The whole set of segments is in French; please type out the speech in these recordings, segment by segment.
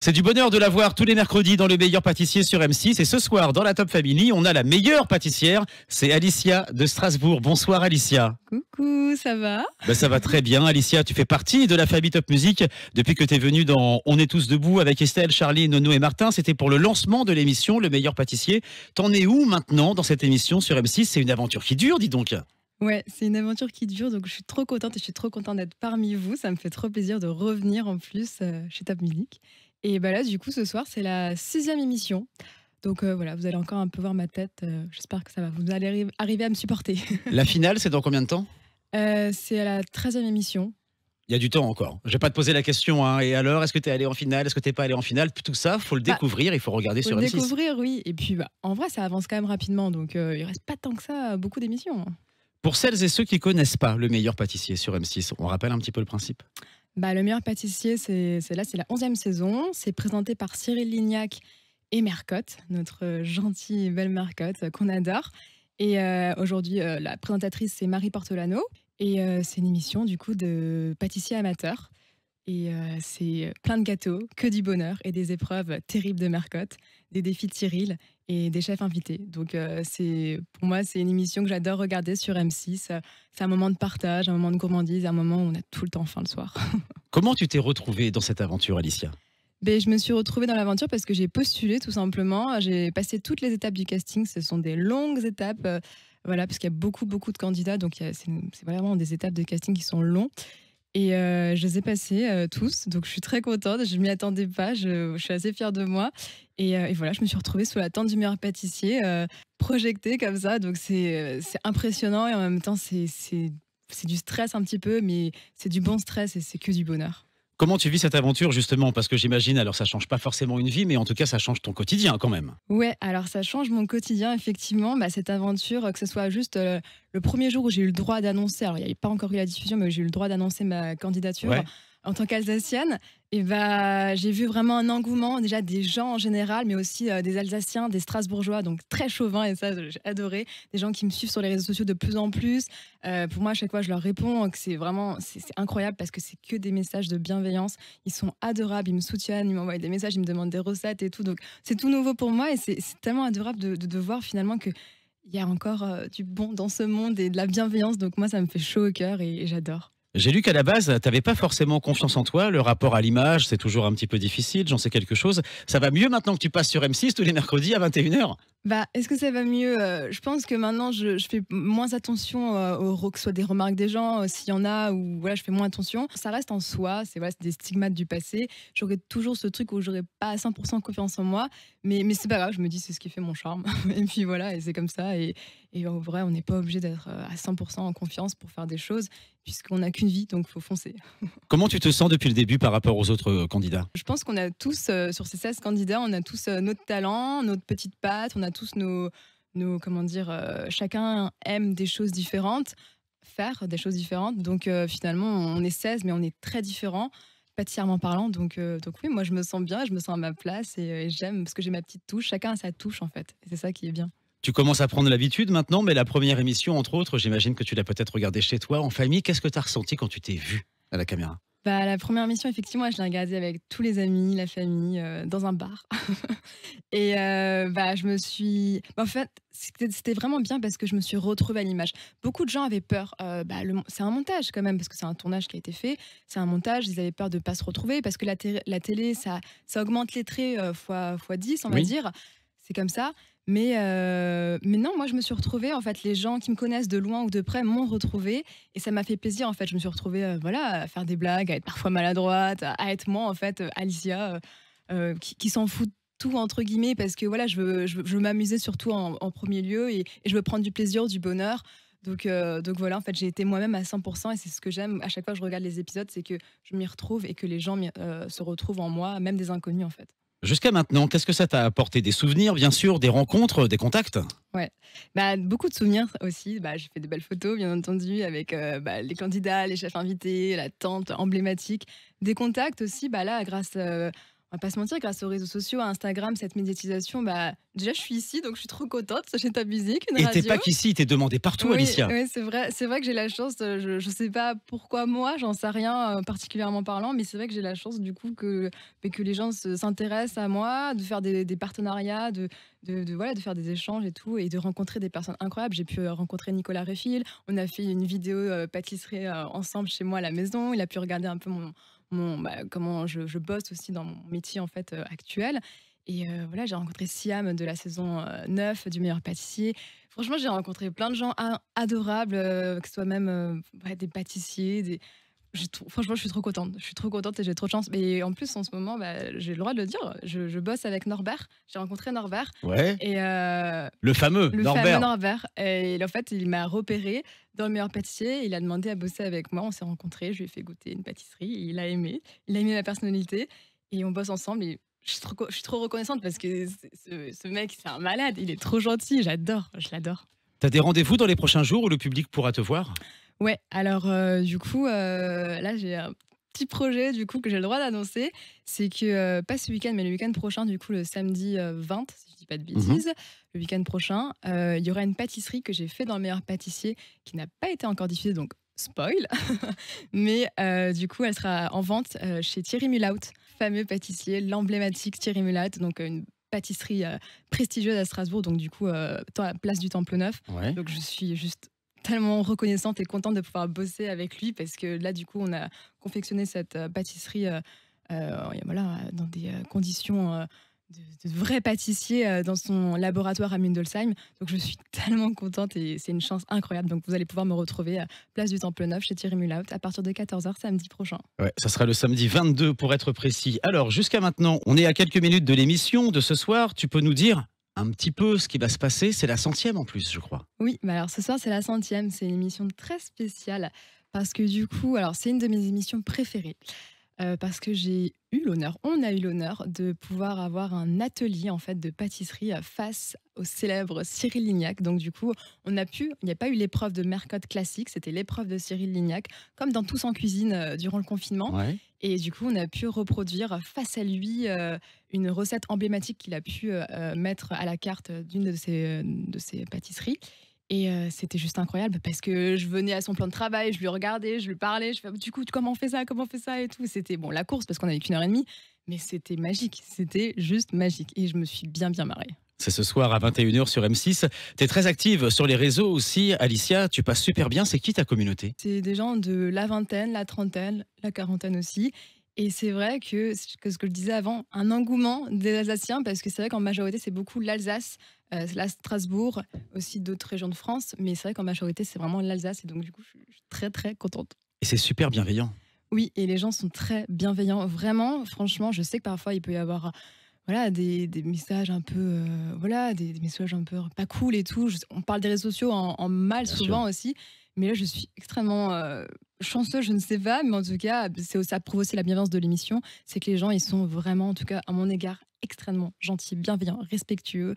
C'est du bonheur de la voir tous les mercredis dans Le Meilleur Pâtissier sur M6. Et ce soir, dans la Top Family, on a la meilleure pâtissière. C'est Alicia de Strasbourg. Bonsoir Alicia. Coucou, ça va? Ça va très bien. Alicia, tu fais partie de la famille Top Music depuis que tu es venue dans On est tous debout avec Estelle, Charlie, Nono et Martin. C'était pour le lancement de l'émission Le Meilleur Pâtissier. T'en es où maintenant dans cette émission sur M6? C'est une aventure qui dure, dis donc. Ouais, c'est une aventure qui dure, donc je suis trop contente et je suis trop contente d'être parmi vous. Ça me fait trop plaisir de revenir en plus chez Top Music. Et bah là, du coup, ce soir, c'est la 6e émission. Donc voilà, vous allez encore un peu voir ma tête. J'espère que ça va. Vous allez arriver à me supporter. La finale, c'est dans combien de temps? C'est à la 13e émission. Il y a du temps encore. Je vais pas te poser la question. Hein. Et alors, est-ce que tu es allé en finale? Est-ce que tu n'es pas allé en finale? Tout ça, faut le découvrir. Il faut regarder sur M6. Faut le découvrir, oui. Et puis, en vrai, ça avance quand même rapidement. Donc, il reste pas tant que ça, beaucoup d'émissions. Pour celles et ceux qui connaissent pas Le Meilleur Pâtissier sur M6, on rappelle un petit peu le principe. Le Meilleur Pâtissier, c'est la 11e saison. C'est présenté par Cyril Lignac et Mercotte, notre gentille et belle Mercotte qu'on adore. Et aujourd'hui, la présentatrice, c'est Marie Portolano. Et c'est une émission, du coup, de pâtissiers amateurs. Et c'est plein de gâteaux, que du bonheur et des épreuves terribles de Mercotte, des défis de Cyril et des chefs invités. Donc pour moi, c'est une émission que j'adore regarder sur M6. C'est un moment de partage, un moment de gourmandise, un moment où on a tout le temps faim le soir. Comment tu t'es retrouvée dans cette aventure, Alicia? Je me suis retrouvée dans l'aventure parce que j'ai postulé tout simplement. J'ai passé toutes les étapes du casting. Ce sont des longues étapes, voilà, parce qu'il y a beaucoup de candidats. Donc c'est vraiment des étapes de casting qui sont longues. Et je les ai passés tous, donc je suis très contente, je ne m'y attendais pas, je suis assez fière de moi. Et voilà, je me suis retrouvée sous la tente du meilleur pâtissier, projetée comme ça, donc c'est impressionnant et en même temps c'est du stress un petit peu, mais c'est du bon stress et c'est que du bonheur. Comment tu vis cette aventure justement? Parce que j'imagine, alors ça change pas forcément une vie, mais en tout cas ça change ton quotidien quand même. Ouais, alors ça change mon quotidien effectivement, cette aventure, que ce soit juste le premier jour où j'ai eu le droit d'annoncer, alors il n'y avait pas encore eu la diffusion, mais j'ai eu le droit d'annoncer ma candidature. Ouais. En tant qu'Alsacienne, et j'ai vu vraiment un engouement déjà des gens en général, mais aussi des Alsaciens, des Strasbourgeois, donc très chauvins, et ça j'ai adoré. Des gens qui me suivent sur les réseaux sociaux de plus en plus. Pour moi, à chaque fois, je leur réponds que c'est incroyable parce que c'est que des messages de bienveillance. Ils sont adorables, ils me soutiennent, ils m'envoient des messages, ils me demandent des recettes et tout. Donc c'est tout nouveau pour moi et c'est tellement adorable de voir finalement que il y a encore du bon dans ce monde et de la bienveillance. Donc moi, ça me fait chaud au cœur et j'adore. J'ai lu qu'à la base, tu n'avais pas forcément confiance en toi. Le rapport à l'image, c'est toujours un petit peu difficile, j'en sais quelque chose. Ça va mieux maintenant que tu passes sur M6 tous les mercredis à 21h? Est-ce que ça va mieux? Je pense que maintenant, je fais moins attention que ce soit des remarques des gens, s'il y en a, ou voilà, je fais moins attention. Ça reste en soi, c'est des stigmates du passé. J'aurais toujours ce truc où j'aurais pas à 100% confiance en moi, mais c'est pas grave, je me dis c'est ce qui fait mon charme. Et puis voilà, et c'est comme ça. Et en vrai, on n'est pas obligé d'être à 100% en confiance pour faire des choses, puisqu'on n'a qu'une vie, donc il faut foncer. Comment tu te sens depuis le début par rapport aux autres candidats? Je pense qu'on a tous, sur ces 16 candidats, on a tous notre talent, notre petite patte, on a tous nos comment dire, chacun aime des choses différentes, faire des choses différentes. Donc finalement, on est 16, mais on est très différents, pâtissièrement parlant. Donc oui, moi je me sens bien, je me sens à ma place et j'aime parce que j'ai ma petite touche. Chacun a sa touche en fait. Et c'est ça qui est bien. Tu commences à prendre l'habitude maintenant, mais la première émission, entre autres, j'imagine que tu l'as peut-être regardée chez toi, en famille. Qu'est-ce que tu as ressenti quand tu t'es vue à la caméra? La première émission, effectivement, je l'ai regardée avec tous les amis, la famille, dans un bar. Et je me suis... En fait, c'était vraiment bien parce que je me suis retrouvée à l'image. Beaucoup de gens avaient peur. C'est un montage quand même, parce que c'est un tournage qui a été fait. C'est un montage, ils avaient peur de ne pas se retrouver, parce que la télé, ça augmente les traits fois 10, on va dire. C'est comme ça. Mais non, moi je me suis retrouvée, en fait, les gens qui me connaissent de loin ou de près m'ont retrouvée et ça m'a fait plaisir, en fait. Je me suis retrouvée à faire des blagues, à être parfois maladroite, à être moi, en fait, Alicia, qui s'en fout de tout, entre guillemets, parce que voilà, je veux m'amuser surtout en premier lieu et je veux prendre du plaisir, du bonheur. Donc voilà, en fait, j'ai été moi-même à 100% et c'est ce que j'aime. À chaque fois que je regarde les épisodes, c'est que je m'y retrouve et que les gens se retrouvent en moi, même des inconnus, en fait. Jusqu'à maintenant, qu'est-ce que ça t'a apporté? Des souvenirs, bien sûr, des rencontres, des contacts? Ouais, beaucoup de souvenirs aussi. J'ai fait de belles photos, bien entendu, avec les candidats, les chefs invités, la tente emblématique. Des contacts aussi, là, grâce on va pas se mentir, grâce aux réseaux sociaux, à Instagram, cette médiatisation, bah, déjà, je suis ici, donc je suis trop contente. J'ai ta musique, une Et t'es radio. pas qu'ici, t'es demandé partout, Oui, Alicia. oui, c'est vrai que j'ai la chance, je sais pas pourquoi moi, j'en sais rien, particulièrement parlant, mais c'est vrai que j'ai la chance du coup que les gens s'intéressent à moi, de faire des partenariats, voilà, de faire des échanges et tout et de rencontrer des personnes incroyables. J'ai pu, rencontrer Nicolas Réfil, on a fait une vidéo, pâtisserie, ensemble chez moi à la maison. Il a pu regarder un peu comment je bosse aussi dans mon métier en fait, actuel et voilà, j'ai rencontré Siam de la saison, 9 du Meilleur Pâtissier. Franchement, j'ai rencontré plein de gens adorables, que ce soit même, ouais, des pâtissiers, franchement, je suis trop contente. Je suis trop contente et j'ai trop de chance. Mais en plus, en ce moment, bah, j'ai le droit de le dire, je bosse avec Norbert. J'ai rencontré Norbert Ouais. et Le fameux le fameux Norbert. Norbert et en fait, il m'a repéré dans Le Meilleur Pâtissier. Il a demandé à bosser avec moi. On s'est rencontrés, je lui ai fait goûter une pâtisserie et il a aimé. Il a aimé ma personnalité et on bosse ensemble et je suis trop reconnaissante parce que ce mec, c'est un malade. Il est trop gentil, j'adore, je l'adore. T'as des rendez-vous dans les prochains jours où le public pourra te voir? Ouais, alors du coup, là, j'ai un petit projet du coup que j'ai le droit d'annoncer. C'est que, pas ce week-end, mais le week-end prochain, du coup, le samedi, 20, si je dis pas de Mhm. bêtises, le week-end prochain, il y aura une pâtisserie que j'ai fait dans Le Meilleur Pâtissier qui n'a pas été encore diffusée, donc spoil. Mais du coup, elle sera en vente, chez Thierry Mulaut, fameux pâtissier, l'emblématique Thierry Mulaut, donc une pâtisserie, prestigieuse à Strasbourg, donc du coup, dans la place du Temple Neuf. Ouais. Donc je suis juste tellement reconnaissante et contente de pouvoir bosser avec lui parce que là, du coup, on a confectionné cette pâtisserie et voilà, dans des conditions de vrai pâtissier dans son laboratoire à Mundelsheim. Donc, je suis tellement contente et c'est une chance incroyable. Donc, vous allez pouvoir me retrouver à Place du Temple Neuf chez Thierry Mulaut à partir de 14h samedi prochain. Ouais, ça sera le samedi 22 pour être précis. Alors, jusqu'à maintenant, on est à quelques minutes de l'émission de ce soir. Tu peux nous dire un petit peu ce qui va se passer? C'est la 100e en plus, je crois. Oui, mais alors ce soir, c'est la 100e. C'est une émission très spéciale parce que du coup, alors c'est une de mes émissions préférées. Parce que on a eu l'honneur de pouvoir avoir un atelier en fait de pâtisserie face au célèbre Cyril Lignac. Donc du coup, il n'y a pas eu l'épreuve de Mercotte classique, c'était l'épreuve de Cyril Lignac, comme dans Tous en cuisine durant le confinement. Ouais. Et du coup, on a pu reproduire face à lui une recette emblématique qu'il a pu mettre à la carte d'une de ses pâtisseries. Et c'était juste incroyable parce que je venais à son plan de travail, je lui regardais, je lui parlais, je fais du coup comment on fait ça, et tout. C'était bon la course parce qu'on avait qu'une heure et demie, mais c'était magique, c'était juste magique et je me suis bien marrée. C'est ce soir à 21h sur M6. Tu es très active sur les réseaux aussi, Alicia. Tu passes super bien. C'est qui ta communauté? C'est des gens de la vingtaine, la trentaine, la quarantaine aussi. Et c'est vrai que ce que je disais avant, un engouement des Alsaciens, parce que c'est vrai qu'en majorité, c'est beaucoup l'Alsace, la Strasbourg, aussi d'autres régions de France. Mais c'est vrai qu'en majorité, c'est vraiment l'Alsace. Et donc, du coup, je suis très, très contente. Et c'est super bienveillant. Oui, et les gens sont très bienveillants. Vraiment, franchement, je sais que parfois, il peut y avoir voilà, des messages un peu, voilà, des messages un peu pas cool et tout. On parle des réseaux sociaux en mal Bien souvent sûr. aussi. Mais là, je suis extrêmement chanceuse, je ne sais pas, mais en tout cas, ça prouve aussi la bienveillance de l'émission. C'est que les gens, ils sont vraiment, en tout cas, à mon égard, extrêmement gentils, bienveillants, respectueux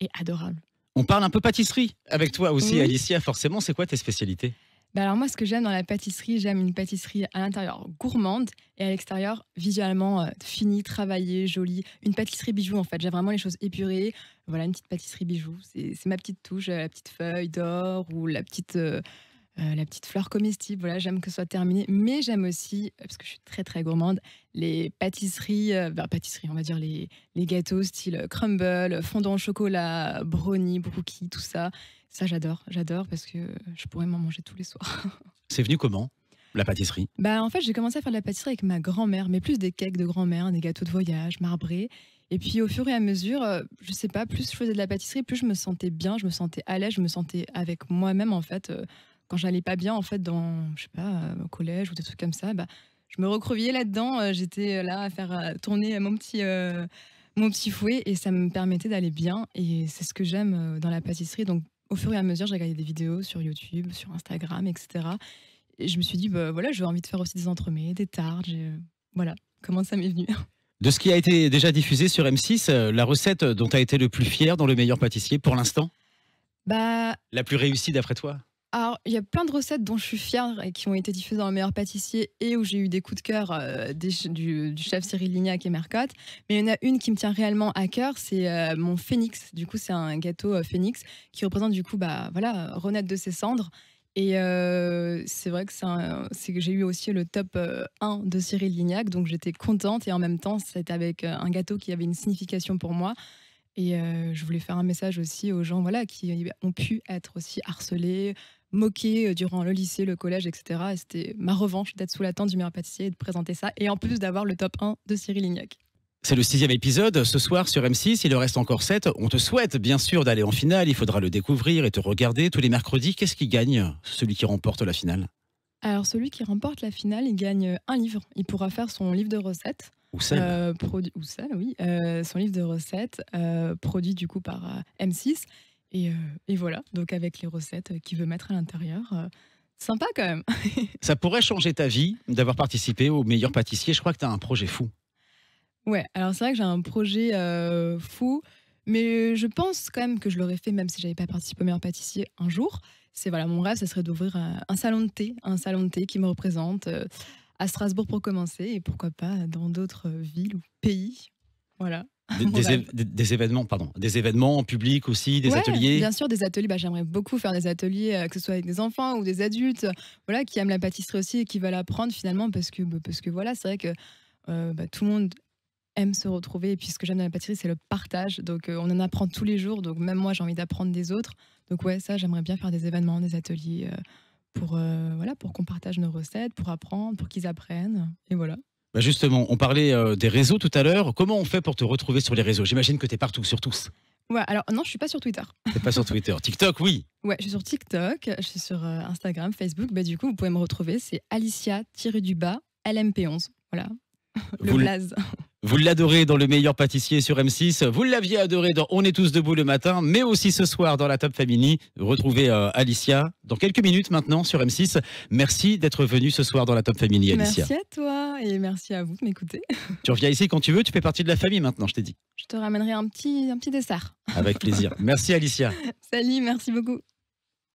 et adorables. On parle un peu pâtisserie avec toi aussi, Oui. Alicia. Forcément, c'est quoi tes spécialités? Bah alors moi, ce que j'aime dans la pâtisserie, j'aime une pâtisserie à l'intérieur gourmande et à l'extérieur visuellement finie, travaillée, jolie. Une pâtisserie bijou en fait. J'aime vraiment les choses épurées. Voilà, une petite pâtisserie bijou. C'est ma petite touche, la petite feuille d'or ou la petite fleur comestible. Voilà, j'aime que ce soit terminé. Mais j'aime aussi, parce que je suis très très gourmande, les pâtisseries, pâtisseries, on va dire les gâteaux style crumble, fondant au chocolat, brownie, brookie, tout ça. Ça, j'adore parce que je pourrais m'en manger tous les soirs. C'est venu comment, la pâtisserie? Bah, en fait, j'ai commencé à faire de la pâtisserie avec ma grand-mère, mais plus des cakes de grand-mère, des gâteaux de voyage, marbrés. Et puis, au fur et à mesure, je sais pas, plus je faisais de la pâtisserie, plus je me sentais bien, je me sentais à l'aise, je me sentais avec moi-même, en fait. Quand j'allais pas bien, en fait, je sais pas, au collège ou des trucs comme ça, bah, je me recroquevillais là-dedans. J'étais là à faire tourner mon petit fouet et ça me permettait d'aller bien. Et c'est ce que j'aime dans la pâtisserie. Donc, au fur et à mesure, j'ai regardé des vidéos sur YouTube, sur Instagram, etc. Et je me suis dit, bah, voilà, j'ai envie de faire aussi des entremets, des tartes. Voilà comment ça m'est venu. De ce qui a été déjà diffusé sur M6, la recette dont tu as été le plus fier dans Le Meilleur Pâtissier pour l'instant? Bah, La plus réussie d'après toi? Alors, il y a plein de recettes dont je suis fière et qui ont été diffusées dans Le Meilleur Pâtissier et où j'ai eu des coups de cœur du chef Cyril Lignac et Mercotte. Mais il y en a une qui me tient réellement à cœur, c'est mon Phénix. Du coup, c'est un gâteau Phénix qui représente du coup, bah voilà, renaître de ses cendres. Et c'est vrai que c'est que j'ai eu aussi le top 1 de Cyril Lignac, donc j'étais contente et en même temps, c'était avec un gâteau qui avait une signification pour moi. Et je voulais faire un message aussi aux gens voilà, qui ont pu être aussi harcelés, moqués durant le lycée, le collège, etc. Et c'était ma revanche d'être sous la tente du meilleur pâtissier et de présenter ça. Et en plus d'avoir le top 1 de Cyril Lignac. C'est le 6e épisode ce soir sur M6. Il en reste encore 7. On te souhaite bien sûr d'aller en finale. Il faudra le découvrir et te regarder tous les mercredis. Qu'est-ce qui gagne, celui qui remporte la finale? Alors celui qui remporte la finale, il gagne un livre. Il pourra faire son livre de recettes. Ou celle? Ou celle, oui. Son livre de recettes, produit du coup par M6. Et voilà, donc avec les recettes qu'il veut mettre à l'intérieur. Sympa quand même. Ça pourrait changer ta vie d'avoir participé au meilleur pâtissier. Je crois que tu as un projet fou. Ouais, alors c'est vrai que j'ai un projet fou, mais je pense quand même que je l'aurais fait même si j'avais pas participé au meilleur pâtissier un jour. C'est voilà, mon rêve, ça serait d'ouvrir un salon de thé qui me représente à Strasbourg pour commencer et pourquoi pas dans d'autres villes ou pays. Voilà. Des événements, pardon, des événements en public aussi, des Ouais, ateliers. bien sûr, des ateliers. Bah, j'aimerais beaucoup faire des ateliers, que ce soit avec des enfants ou des adultes, voilà, qui aiment la pâtisserie aussi et qui veulent apprendre finalement parce que voilà, c'est vrai que bah, tout le monde aime se retrouver. Et puis ce que j'aime dans la pâtisserie, c'est le partage. Donc on en apprend tous les jours. Donc même moi, j'ai envie d'apprendre des autres. Donc ouais, ça, j'aimerais bien faire des événements, des ateliers voilà, pour qu'on partage nos recettes, pour apprendre, pour qu'ils apprennent. Et voilà. Bah justement, on parlait des réseaux tout à l'heure. Comment on fait pour te retrouver sur les réseaux? J'imagine que tu es partout, sur tous. Ouais, alors non, je suis pas sur Twitter. T'es pas sur Twitter. TikTok, oui. Ouais, je suis sur TikTok, je suis sur Instagram, Facebook. Bah, du coup, vous pouvez me retrouver. C'est Alicia-LMP11. Voilà, le Vous, blaze. vous l'adorez dans Le Meilleur Pâtissier sur M6. Vous l'aviez adoré dans On est tous debout le matin, mais aussi ce soir dans la Top Family. Retrouvez Alicia dans quelques minutes maintenant sur M6. Merci d'être venue ce soir dans la Top Family, Alicia. Merci à toi et merci à vous de m'écouter. Tu reviens ici quand tu veux, tu fais partie de la famille maintenant, je t'ai dit. Je te ramènerai un petit dessert. Avec plaisir. Merci Alicia. Salut, merci beaucoup.